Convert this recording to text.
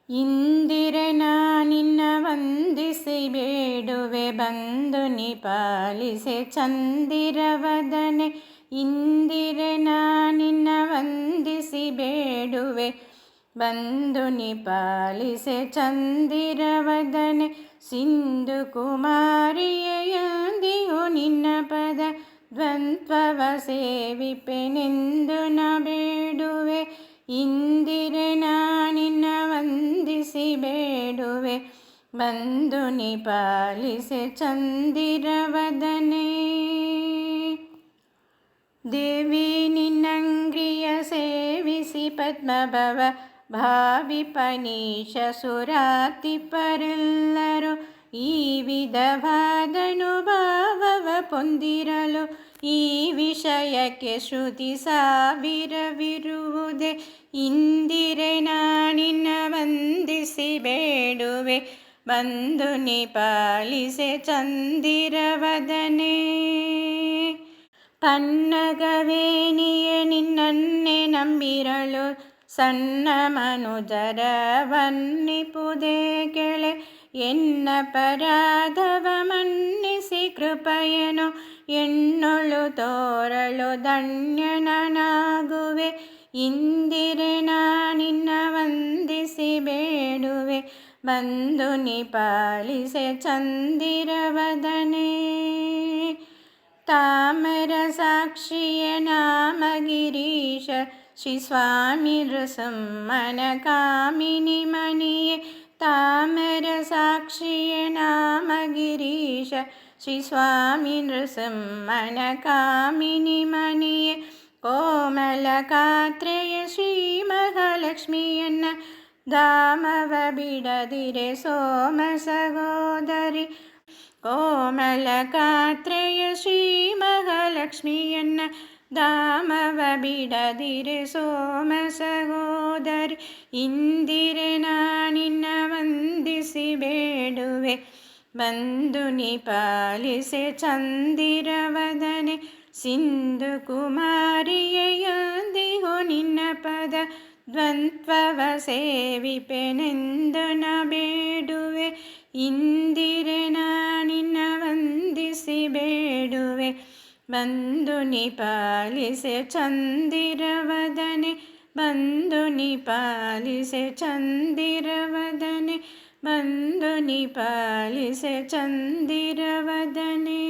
ಇಂದಿರೆ ನಿನ್ನ ವಂದಿಸಿ ಬೇಡುವೆ, ಬಂದು ನೀ ಪಾಲಿಸೆ ಚಂದಿರವದನೆ. ಇಂದಿರೆ ನಿನ್ನ ವಂದಿಸಿ ಬೇಡುವೆ, ಬಂದು ನೀ ಪಾಲಿಸೆ ಚಂದಿರವದನೆ. ಸಿಂಧು ಕುಮಾರಿಯೆಂದಿಗೂ ನಿನ್ನ ಪದ ದ್ವಂದ್ವವ ಸೇವಿಪೆನೆಂದು ನ ಬೇಡುವೆ. ಇಂದಿರೆ ನಿನ್ನ ವಂದಿಸಿ ಬೇಡುವೆ, ಬಂದು ನೀ ಪಾಲಿಸೆ ಚಂದಿರವದನೆ. ದೇವಿ ನಿನ್ನಂಗ್ರಿಯ ಸೇವಿಸಿ ಪದ್ಮಭವ ಭಾವಿಪನೀಶ ಸುರಾತಿಪರೆಲ್ಲರೂ ಈ ವಿಧವಾದನುಭಾವವ ಪೊಂದಿರಲು. ಈ ವಿಷಯಕ್ಕೆ ಶ್ರುತಿ ಸಾವಿರವಿರುವುದೇ. ಇಂದಿರೆ ನಿನ್ನ ವಂದಿಸಿ ಬೇಡುವೆ, ಬಂದು ನೀ ಪಾಲಿಸೆ ಚಂದಿರವದನೆ. ಪನ್ನಗವೇಣಿಯೇ ನಿನ್ನನ್ನೇ ನಂಬಿರಲು, ಸಣ್ಣ ಮನುಜರ ವನ್ನಿಪುದೇ ಕೆಳೆ. ಎನ್ನ ಪರಾಧವ ಮನ್ನಿಸಿ ಕೃಪೆಯನು ಎನ್ನೊಳು ತೋರಳು ಧನ್ಯನಾಗುವೆ. ಇಂದಿರೆ ನಿನ್ನ ವಂದಿಸಿ ಬೇಡುವೆ, ಬಂದು ನೀ ಪಾಲಿಸೆ ಚಂದಿರವದನೆ. ತಾಮರ ಸಾಕ್ಷಿಯ ನಾಮಗಿರೀಶ ಶ್ರೀ ಸ್ವಾಮಿ ನೃಸಿಂಹನ ಕಾಮಿನಿ ಮಣಿಯೇ. ತಾಮರ ಸಾಕ್ಷಿಯ ನಾಮಗಿರೀಶ ಶ್ರೀ ಸ್ವಾಮಿ ನೃಸಿಂಹನ ಕಾಮಿನಿ ಮಣಿಯೇ. ಕೋಮಲ ಕಾತ್ರೆಯ ಶ್ರೀ ಮಹಾಲಕ್ಷ್ಮಿಯನ್ನ ಧಾಮವ ಬಿಡದಿರೆ ಸೋಮ ಸಹೋದರಿ. ಕೋಮಲ ಕಾತ್ರೆಯ ಶ್ರೀ ಮಹಾಲಕ್ಷ್ಮಿಯನ್ನ ಧಾಮವ ಬಿಡದಿರೆ ಸೋಮ ಸಹೋದರಿ. ಇಂದಿರೆ ನಿನ್ನ ವಂದಿಸಿ ಬೇಡುವೆ, ಬಂದು ನೀ ಪಾಲಿಸೆ ಚಂದಿರವದನೆ. ಸಿಂಧು ಕುಮಾರಿಯೆಂದಿಗೂ ನಿನ್ನ ಪದ ದ್ವಂದ್ವವ ಸೇವಿಪೆನೆಂದು ನ ಬೇಡುವೆ. ಇಂದಿರೆ ನಿನ್ನ ವಂದಿಸಿ ಬೇಡುವೆ, ಬಂದು ನೀ ಪಾಲಿಸೆ ಚಂದಿರವದನೆ. ಬಂದು ನೀ ಪಾಲಿಸೆ ಚಂದಿರವದನೆ, ಬಂದು ನೀ ಪಾಲಿಸೆ ಚಂದಿರವದನೆ.